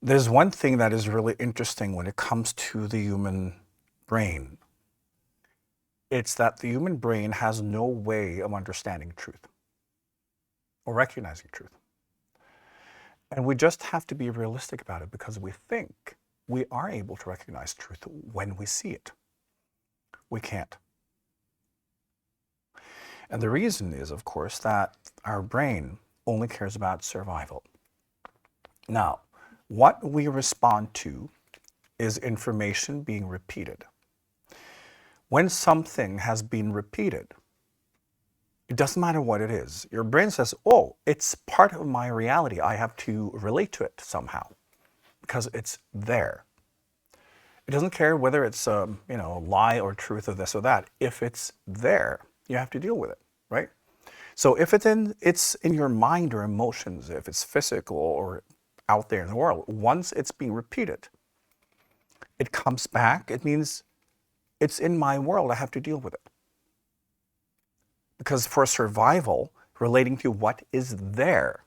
There's one thing that is really interesting when it comes to the human brain. It's that the human brain has no way of understanding truth or recognizing truth. And we just have to be realistic about it because we think we are able to recognize truth when we see it. We can't. And the reason is, of course, that our brain only cares about survival. Now, what we respond to is information being repeated. When something has been repeated, it doesn't matter what it is. Your brain says, oh, it's part of my reality. I have to relate to it somehow because it's there. It doesn't care whether it's a lie or truth or this or that. If it's there, you have to deal with it, right? So if it's in your mind or emotions, if it's physical or out there in the world, once it's being repeated, it comes back. It means it's in my world. I have to deal with it. Because for survival, relating to what is there,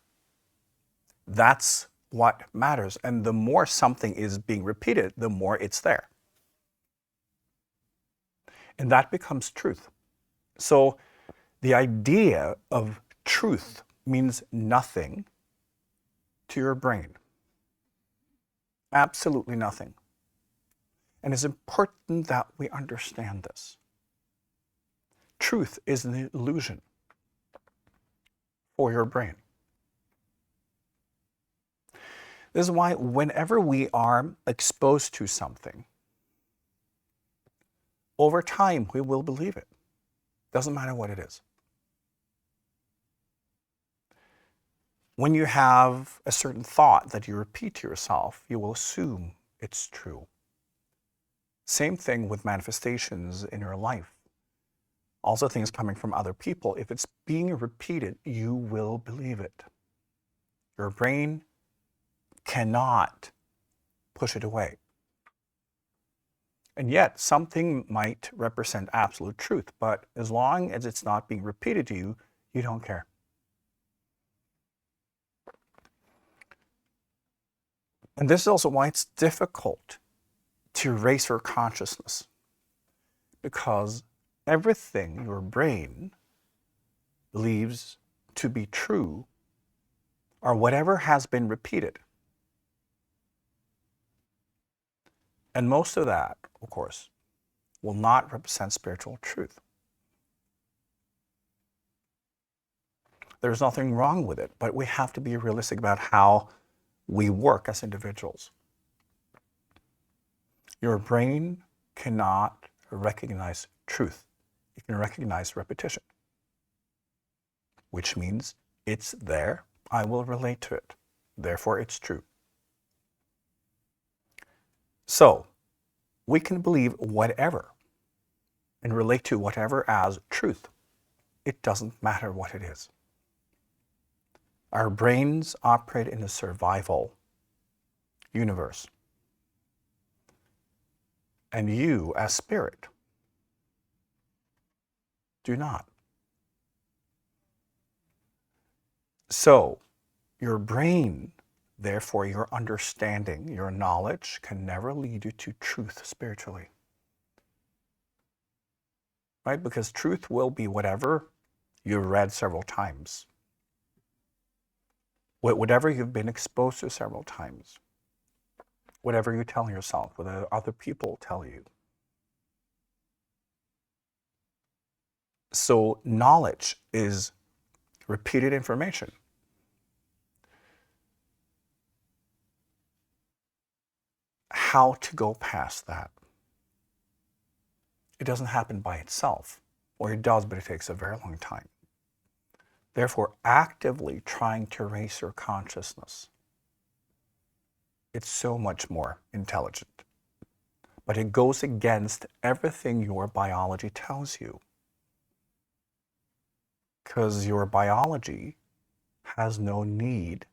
that's what matters. And the more something is being repeated, the more it's there. And that becomes truth. So the idea of truth means nothing to your brain. Absolutely nothing. And it's important that we understand this. Truth is an illusion for your brain. This is why whenever we are exposed to something, over time we will believe it. Doesn't matter what it is. When you have a certain thought that you repeat to yourself, you will assume it's true. Same thing with manifestations in your life. Also things coming from other people. If it's being repeated, you will believe it. Your brain cannot push it away. And yet, something might represent absolute truth, but as long as it's not being repeated to you, you don't care. And this is also why it's difficult to erase your consciousness, because everything your brain believes to be true, or whatever has been repeated. And most of that, of course, will not represent spiritual truth. There's nothing wrong with it, but we have to be realistic about how we work as individuals. Your brain cannot recognize truth. It can recognize repetition, which means it's there. I will relate to it. Therefore, it's true. So, we can believe whatever and relate to whatever as truth. It doesn't matter what it is. Our brains operate in a survival universe. And you, as spirit, do not. So, your brain, therefore your understanding, your knowledge, can never lead you to truth spiritually. Right? Because truth will be whatever you've read several times. Whatever you've been exposed to several times. Whatever you tell yourself, whatever other people tell you. So knowledge is repeated information. How to go past that? It doesn't happen by itself, or it does, but it takes a very long time. Therefore, actively trying to raise your consciousness, it's so much more intelligent. But it goes against everything your biology tells you. Because your biology has no need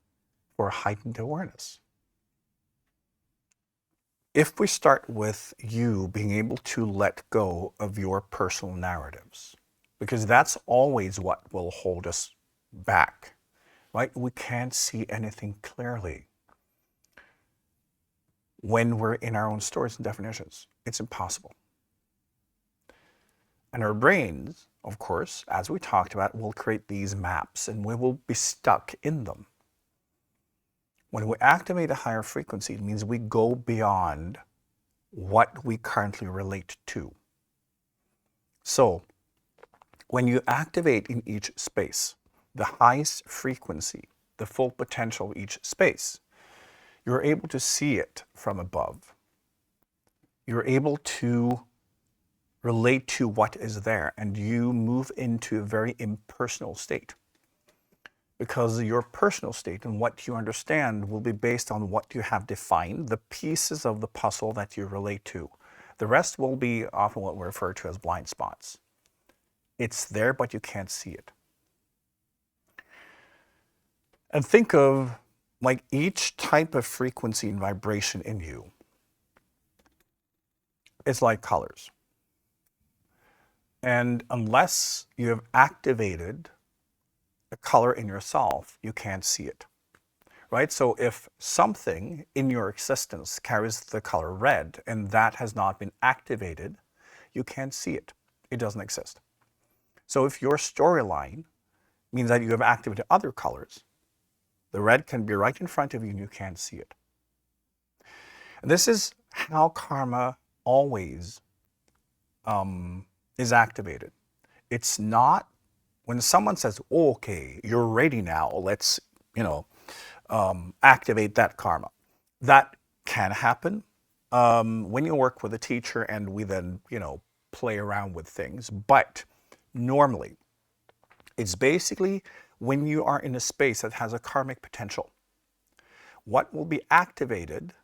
for heightened awareness. If we start with you being able to let go of your personal narratives, because that's always what will hold us back, right? We can't see anything clearly. when we're in our own stories and definitions. It's impossible. And our brains, of course, as we talked about, will create these maps and we will be stuck in them. When we activate a higher frequency, it means we go beyond what we currently relate to. So, when you activate in each space the highest frequency, the full potential of each space, you're able to see it from above. You're able to relate to what is there, and you move into a very impersonal state. Because your personal state and what you understand will be based on what you have defined, the pieces of the puzzle that you relate to. The rest will be often what we refer to as blind spots. It's there, but you can't see it. And think of like each type of frequency and vibration in you. It's like colors. And unless you have activated a color in yourself, you can't see it, right? So if something in your existence carries the color red and that has not been activated, you can't see it. It doesn't exist. So if your storyline means that you have activated other colors, the red can be right in front of you and you can't see it. And this is how karma always is activated. It's not when someone says, oh, okay, you're ready now, let's, activate that karma. That can happen when you work with a teacher and we then, play around with things. But normally, it's basically when you are in a space that has a karmic potential. What will be activated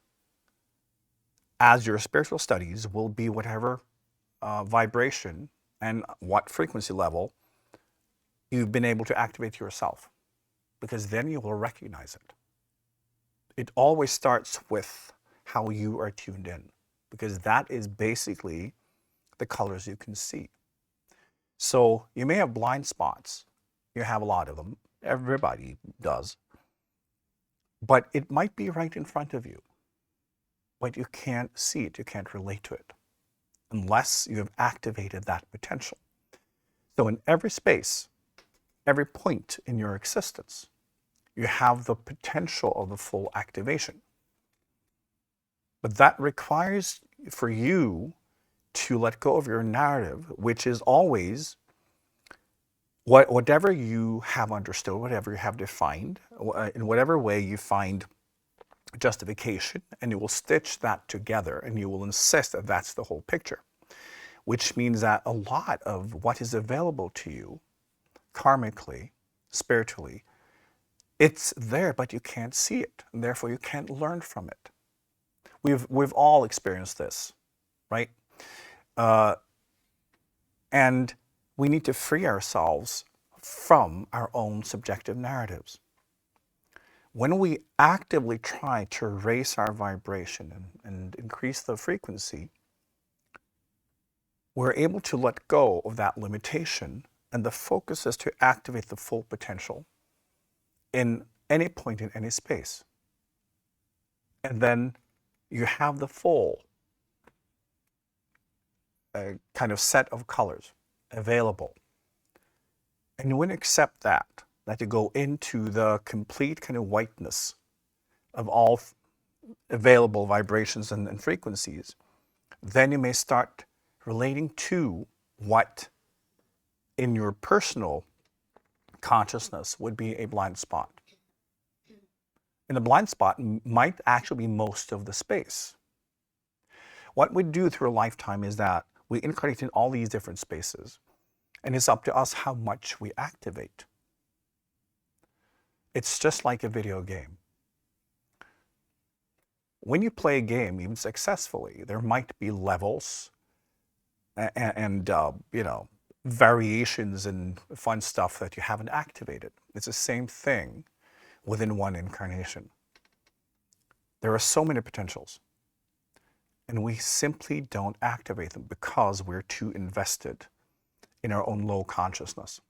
as your spiritual studies will be whatever vibration and what frequency level you've been able to activate yourself, because then you will recognize it. It always starts with how you are tuned in, because that is basically the colors you can see. So you may have blind spots. You have a lot of them. Everybody does. But it might be right in front of you, but you can't see it. You can't relate to it unless you have activated that potential. So in every space, every point in your existence, you have the potential of the full activation. But that requires for you to let go of your narrative, which is always whatever you have understood, whatever you have defined, in whatever way you find justification, and you will stitch that together and you will insist that that's the whole picture, which means that a lot of what is available to you karmically, spiritually, it's there, but you can't see it, and therefore you can't learn from it. We've all experienced this, right? And we need to free ourselves from our own subjective narratives. When we actively try to raise our vibration and increase the frequency, we're able to let go of that limitation, and the focus is to activate the full potential in any point in any space. And then you have the full kind of set of colors available. And when you accept that you go into the complete kind of whiteness of all available vibrations and frequencies, then you may start relating to what in your personal consciousness would be a blind spot. And the blind spot might actually be most of the space. What we do through a lifetime is that we incarnate in all these different spaces, and it's up to us how much we activate. It's just like a video game. When you play a game, even successfully, there might be levels and variations and fun stuff that you haven't activated. It's the same thing within one incarnation. There are so many potentials, and we simply don't activate them because we're too invested in our own low consciousness.